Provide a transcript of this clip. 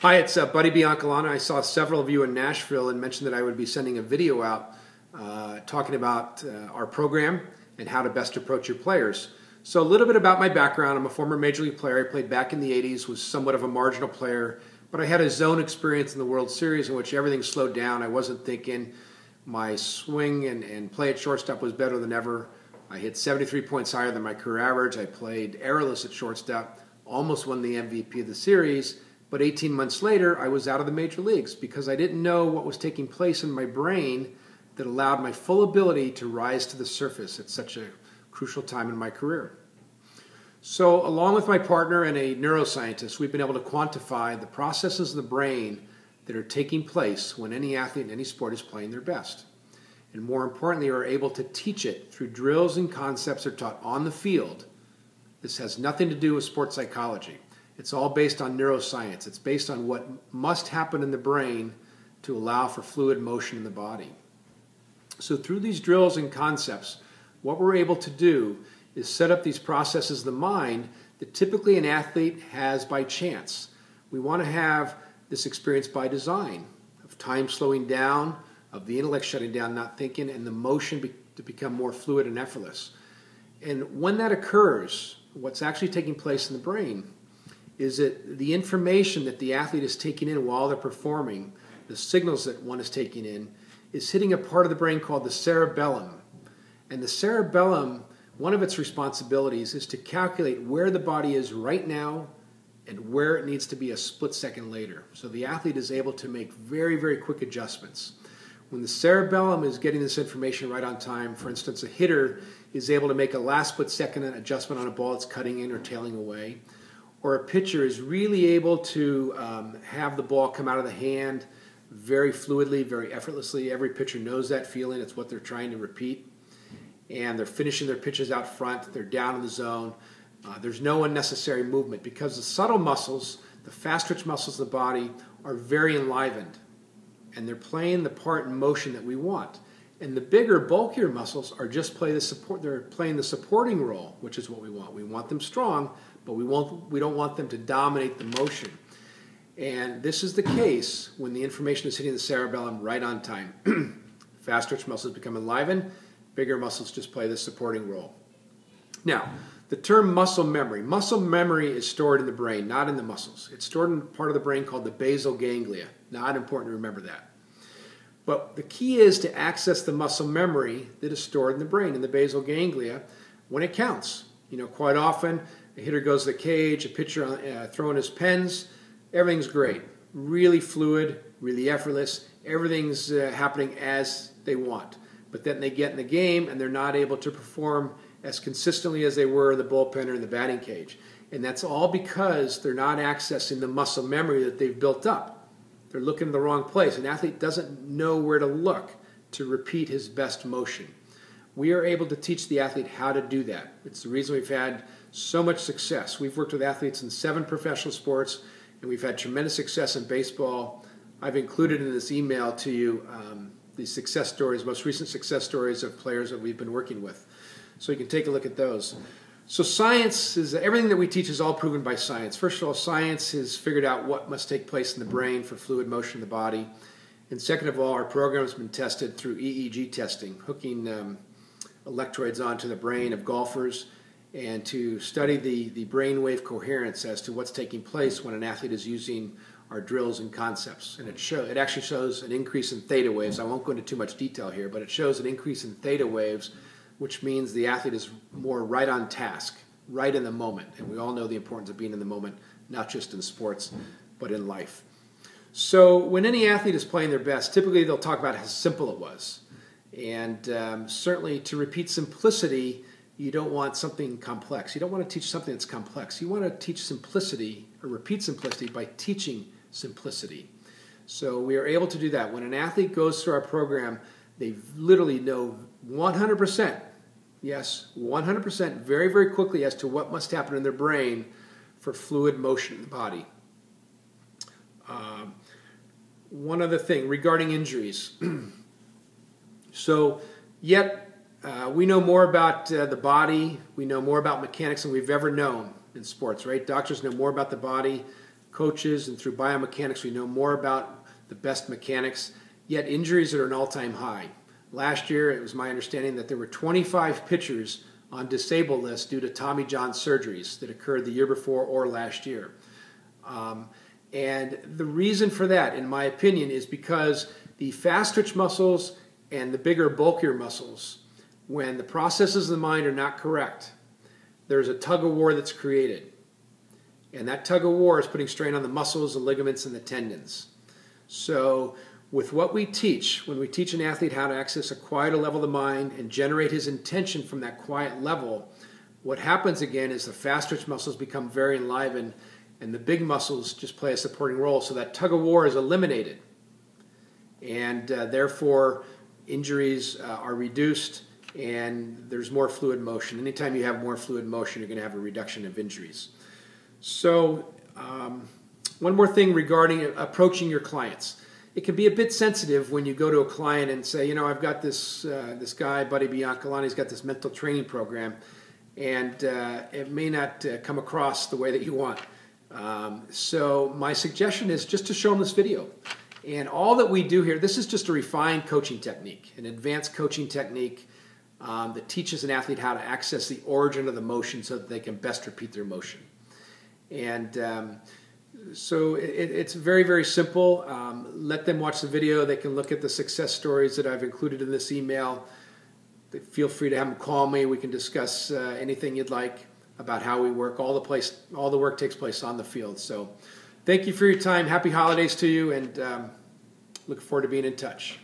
Hi, it's Buddy Biancalana. I saw several of you in Nashville and mentioned that I would be sending a video out talking about our program and how to best approach your players. So a little bit about my background. I'm a former Major League player. I played back in the 80s, was somewhat of a marginal player, but I had a zone experience in the World Series in which everything slowed down. I wasn't thinking. My swing and play at shortstop was better than ever. I hit 73 points higher than my career average. I played errorless at shortstop, almost won the MVP of the series. But 18 months later, I was out of the major leagues because I didn't know what was taking place in my brain that allowed my full ability to rise to the surface at such a crucial time in my career. So along with my partner and a neuroscientist, we've been able to quantify the processes in the brain that are taking place when any athlete in any sport is playing their best. And more importantly, are able to teach it through drills and concepts that are taught on the field. This has nothing to do with sports psychology. It's all based on neuroscience. It's based on what must happen in the brain to allow for fluid motion in the body. So through these drills and concepts, what we're able to do is set up these processes in the mind that typically an athlete has by chance. We want to have this experience by design, of time slowing down, of the intellect shutting down, not thinking, and the motion to become more fluid and effortless. And when that occurs, what's actually taking place in the brain is that the information that the athlete is taking in while they're performing, the signals that one is taking in, is hitting a part of the brain called the cerebellum. And the cerebellum, one of its responsibilities is to calculate where the body is right now and where it needs to be a split second later. So the athlete is able to make very, very quick adjustments. When the cerebellum is getting this information right on time, for instance, a hitter is able to make a last split second adjustment on a ball that's cutting in or tailing away, or a pitcher is really able to have the ball come out of the hand very fluidly, very effortlessly. Every pitcher knows that feeling. It's what they're trying to repeat. And they're finishing their pitches out front. They're down in the zone. There's no unnecessary movement because the subtle muscles, the fast-twitch muscles of the body, are very enlivened. And they're playing the part in motion that we want. And the bigger, bulkier muscles are just they're playing the supporting role, which is what we want. We want them strong, but we don't want them to dominate the motion. And this is the case when the information is hitting the cerebellum right on time. Fast twitch muscles become enlivened, bigger muscles just play the supporting role. Now, the term muscle memory is stored in the brain, not in the muscles. It's stored in part of the brain called the basal ganglia. Not important to remember that. But the key is to access the muscle memory that is stored in the brain, in the basal ganglia, when it counts. Quite often, a hitter goes to the cage, a pitcher throwing his pens, everything's great. Really fluid, really effortless. Everything's happening as they want. But then they get in the game and they're not able to perform as consistently as they were in the bullpen or in the batting cage. And that's all because they're not accessing the muscle memory that they've built up. They're looking in the wrong place. An athlete doesn't know where to look to repeat his best motion. We are able to teach the athlete how to do that. It's the reason we've had so much success. We've worked with athletes in 7 professional sports, and we've had tremendous success in baseball. I've included in this email to you the success stories, most recent success stories of players that we've been working with. So you can take a look at those. So science is, everything that we teach is all proven by science. First of all, science has figured out what must take place in the brain for fluid motion in the body. And second of all, our program has been tested through EEG testing, hooking electrodes onto the brain of golfers and to study the brainwave coherence as to what's taking place when an athlete is using our drills and concepts. And it actually shows an increase in theta waves. I won't go into too much detail here, but it shows an increase in theta waves, which means the athlete is more right on task, right in the moment. And we all know the importance of being in the moment, not just in sports, but in life. So when any athlete is playing their best, typically they'll talk about how simple it was. And certainly to repeat simplicity, you don't want something complex. You don't want to teach something that's complex. You want to teach simplicity or repeat simplicity by teaching simplicity. So we are able to do that. When an athlete goes through our program, they literally know 100%, yes, 100% very, very quickly as to what must happen in their brain for fluid motion in the body. One other thing regarding injuries. So we know more about the body, we know more about mechanics than we've ever known in sports, right? Doctors know more about the body coaches and through biomechanics, we know more about the best mechanics, yet injuries are at an all-time high. Last year, it was my understanding that there were 25 pitchers on disabled lists due to Tommy John surgeries that occurred the year before or last year. And the reason for that, in my opinion, is because the fast twitch muscles and the bigger, bulkier muscles, when the processes of the mind are not correct, there's a tug of war that's created. And that tug of war is putting strain on the muscles, the ligaments, and the tendons. So with what we teach, when we teach an athlete how to access a quieter level of the mind and generate his intention from that quiet level, what happens again is the fast twitch muscles become very enlivened and the big muscles just play a supporting role. So that tug of war is eliminated. And therefore, injuries are reduced and there's more fluid motion. Anytime you have more fluid motion, you're going to have a reduction of injuries. So one more thing regarding approaching your clients. It can be a bit sensitive when you go to a client and say, you know, I've got this guy, Buddy Biancalana, he's got this mental training program, and it may not come across the way that you want. So my suggestion is just to show them this video. And all that we do here, this is just a refined coaching technique, an advanced coaching technique that teaches an athlete how to access the origin of the motion so that they can best repeat their motion. And so it's very, very simple. Let them watch the video. They can look at the success stories that I've included in this email. Feel free to have them call me. We can discuss anything you'd like about how we work. All the work takes place on the field. So thank you for your time. Happy holidays to you, and look forward to being in touch.